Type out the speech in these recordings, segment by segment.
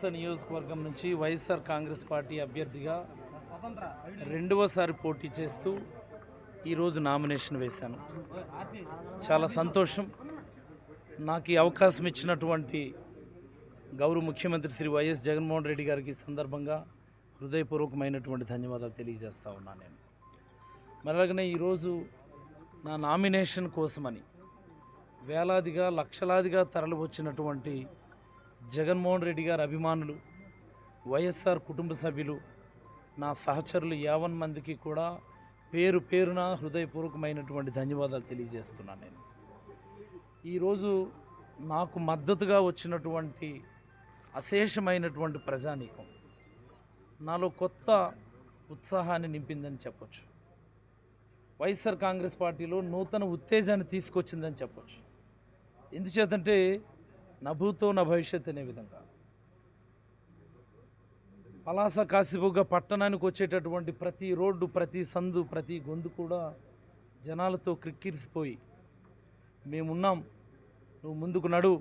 పలాస నియోజకవర్గం నుంచి వైఎస్ఆర్ కాంగ్రెస్ పార్టీ అభ్యర్థిగా రెండవసారి పోటీ చేస్తూ ఈరోజు నామినేషన్ వేశాను. చాలా సంతోషం. నాకు ఈ అవకాశం ఇచ్చినటువంటి గౌరవ ముఖ్యమంత్రి శ్రీ వైఎస్ జగన్మోహన్ రెడ్డి గారికి సందర్భంగా హృదయపూర్వకమైనటువంటి ధన్యవాదాలు తెలియజేస్తా ఉన్నాను. నేను అలాగనే ఈరోజు నా నామినేషన్ కోసమని వేలాదిగా లక్షలాదిగా తరలి వచ్చినటువంటి జగన్మోహన్ రెడ్డి గారి అభిమానులు, వైఎస్ఆర్ కుటుంబ సభ్యులు, నా సహచరులు 50 మందికి కూడా పేరు పేరున హృదయపూర్వకమైనటువంటి ధన్యవాదాలు తెలియజేస్తున్నాను. నేను ఈరోజు నాకు మద్దతుగా వచ్చినటువంటి అశేషమైనటువంటి ప్రజానీకం నాలో కొత్త ఉత్సాహాన్ని నింపిందని చెప్పొచ్చు. వైఎస్ఆర్ కాంగ్రెస్ పార్టీలో నూతన ఉత్తేజాన్ని తీసుకొచ్చిందని చెప్పొచ్చు. ఎందుచేతంటే నా భూతో నా భవిష్యత్ అనే విధంగా పలాస కాశీబుగ్గ పట్టణానికి వచ్చేటటువంటి ప్రతి రోడ్డు, ప్రతి సందు, ప్రతి గొంతు కూడా జనాలతో క్రిక్కిరిసిపోయి మేమున్నాం, నువ్వు ముందుకు నడు,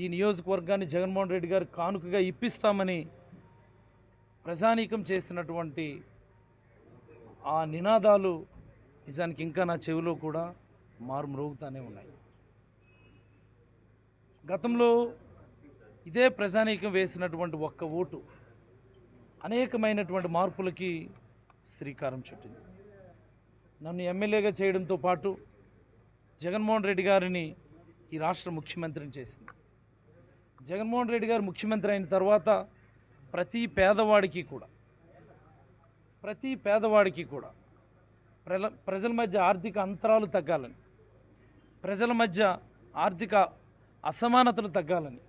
ఈ నియోజకవర్గాన్ని జగన్మోహన్ రెడ్డి గారు కానుకగా ఇప్పిస్తామని ప్రజానీకం చేసినటువంటి ఆ నినాదాలు నిజానికి ఇంకా నా చెవిలో కూడా మారుమ్రోగుతూనే ఉన్నాయి. గతంలో ఇదే ప్రజానీకం వేసినటువంటి ఒక్క ఓటు అనేకమైనటువంటి మార్పులకి శ్రీకారం చుట్టింది. నన్ను ఎమ్మెల్యేగా చేయడంతో పాటు జగన్మోహన్ రెడ్డి గారిని ఈ రాష్ట్ర ముఖ్యమంత్రిని చేసింది. జగన్మోహన్ రెడ్డి గారు ముఖ్యమంత్రి అయిన తర్వాత ప్రతి పేదవాడికి కూడా ప్రజల మధ్య ఆర్థిక అంతరాలు తగ్గాలని, ప్రజల మధ్య ఆర్థిక అసమానతలు తగ్గాలని,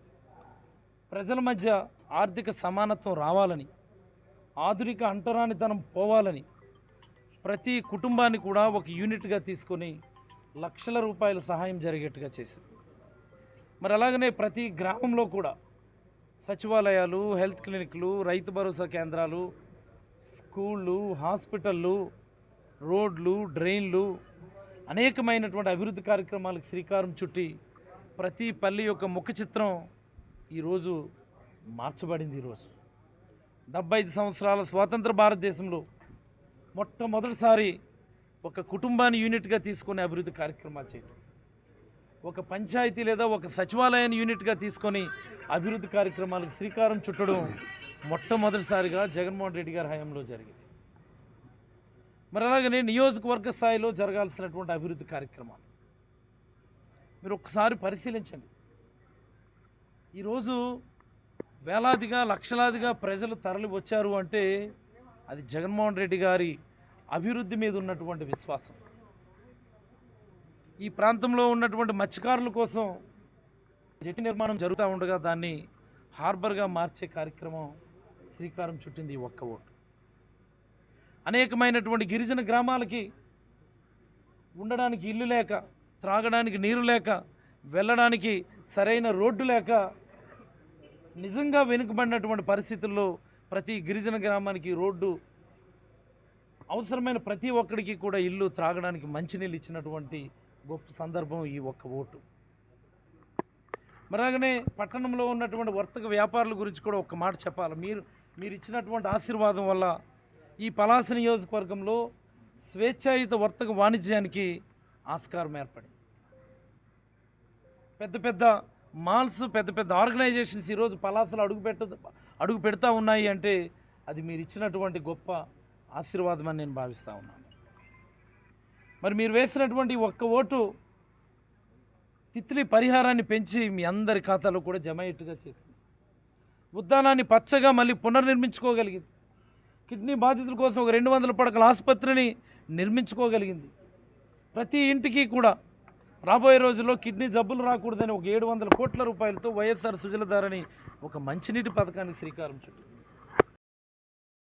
ప్రజల మధ్య ఆర్థిక సమానత్వం రావాలని, ఆధునిక అంటరానితనం పోవాలని ప్రతి కుటుంబాన్ని కూడా ఒక యూనిట్గా తీసుకొని లక్షల రూపాయల సహాయం జరిగేట్టుగా చేసింది. మరి అలాగనే ప్రతి గ్రామంలో కూడా సచివాలయాలు, హెల్త్ క్లినిక్లు, రైతు భరోసా కేంద్రాలు, స్కూళ్ళు, హాస్పిటళ్ళు, రోడ్లు, డ్రైన్లు, అనేకమైనటువంటి అభివృద్ధి కార్యక్రమాలకు శ్రీకారం చుట్టి ప్రతి పల్లి యొక్క ముఖ చిత్రం ఈరోజు మార్చబడింది. ఈరోజు 75 సంవత్సరాల స్వాతంత్ర భారతదేశంలో మొట్టమొదటిసారి ఒక కుటుంబాన్ని యూనిట్గా తీసుకొని అభివృద్ధి కార్యక్రమాలు చేయడం, ఒక పంచాయతీ లేదా ఒక సచివాలయాన్ని యూనిట్గా తీసుకొని అభివృద్ధి కార్యక్రమాలకు శ్రీకారం చుట్టడం మొట్టమొదటిసారిగా జగన్మోహన్ రెడ్డి గారి హయాంలో జరిగింది. మరి అలాగనే నియోజకవర్గ స్థాయిలో జరగాల్సినటువంటి అభివృద్ధి కార్యక్రమాలు మీరు ఒక్కసారి పరిశీలించండి. ఈరోజు వేలాదిగా లక్షలాదిగా ప్రజలు తరలి వచ్చారు అంటే అది జగన్మోహన్ రెడ్డి గారి అభివృద్ధి మీద ఉన్నటువంటి విశ్వాసం. ఈ ప్రాంతంలో ఉన్నటువంటి మత్స్యకారుల కోసం జెట్టి నిర్మాణం జరుగుతూ ఉండగా దాన్ని హార్బర్గా మార్చే కార్యక్రమం శ్రీకారం చుట్టింది ఈ ఒక్క ఓటు. అనేకమైనటువంటి గిరిజన గ్రామాలకి ఉండడానికి ఇల్లు లేక, త్రాగడానికి నీరు లేక, వెళ్ళడానికి సరైన రోడ్డు లేక నిజంగా వెనుకబడినటువంటి పరిస్థితుల్లో ప్రతి గిరిజన గ్రామానికి రోడ్డు, అవసరమైన ప్రతి ఒక్కడికి కూడా ఇల్లు, త్రాగడానికి మంచినీళ్ళు ఇచ్చినటువంటి గొప్ప సందర్భం ఈ ఒక్క ఓటు. మరలాగనే పట్టణంలో ఉన్నటువంటి వర్తక వ్యాపారుల గురించి కూడా ఒక మాట చెప్పాలి. మీరు ఇచ్చినటువంటి ఆశీర్వాదం వల్ల ఈ పలాస నియోజకవర్గంలో స్వేచ్ఛాయుత వర్తక వాణిజ్యానికి ఆస్కారం ఏర్పడింది. పెద్ద పెద్ద మాల్స్, పెద్ద పెద్ద ఆర్గనైజేషన్స్ ఈరోజు పలాసలో అడుగు పెడతా ఉన్నాయి అంటే అది మీరు ఇచ్చినటువంటి గొప్ప ఆశీర్వాదం అని నేను భావిస్తూ ఉన్నాను. మరి మీరు వేసినటువంటి ఒక్క ఓటు తిత్లీ పరిహారాన్ని పెంచి మీ అందరి ఖాతాలో కూడా జమ అయ్యేట్టుగా చేసింది. ఉద్దానాన్ని పచ్చగా మళ్ళీ పునర్నిర్మించుకోగలిగింది. కిడ్నీ బాధితుల కోసం ఒక 200 పడకల ఆసుపత్రిని నిర్మించుకోగలిగింది. ప్రతి ఇంటికి కూడా రాబోయే రోజుల్లో కిడ్నీ జబ్బులు రాకూడదని ఒక 700 కోట్ల రూపాయలతో వైఎస్ఆర్ సుజలధారని ఒక మంచినీటి పథకానికి శ్రీకారం చుట్టింది.